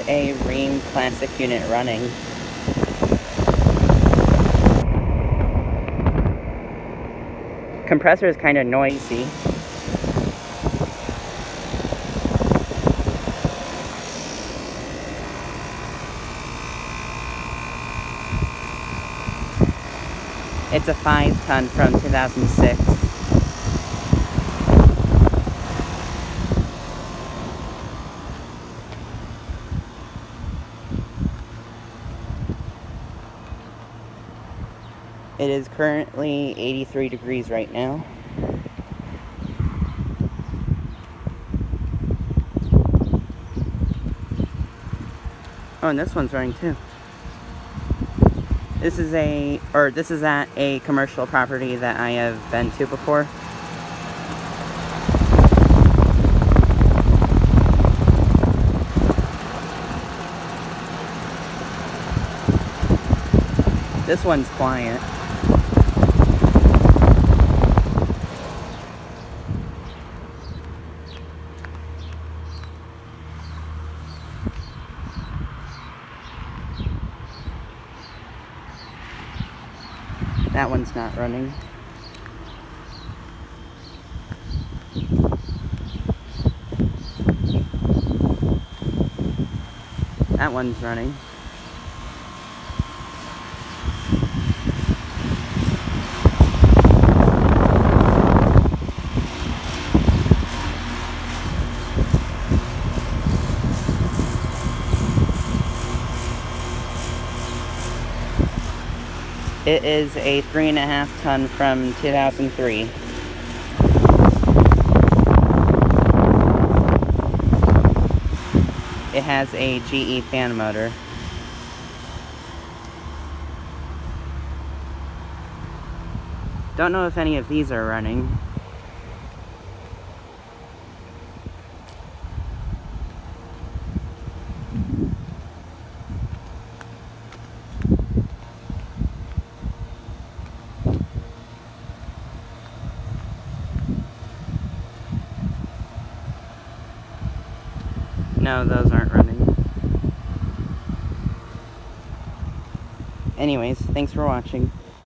a Rheem Classic unit running. Compressor is kind of noisy. It's a 5-ton from 2006. It is currently 83 degrees right now. Oh, and this one's running too. This is at a commercial property that I have been to before. This one's quiet. That one's not running. That one's running. It is a 3.5-ton from 2003. It has a GE fan motor. Don't know if any of these are running. No, those aren't running. Anyways, thanks for watching.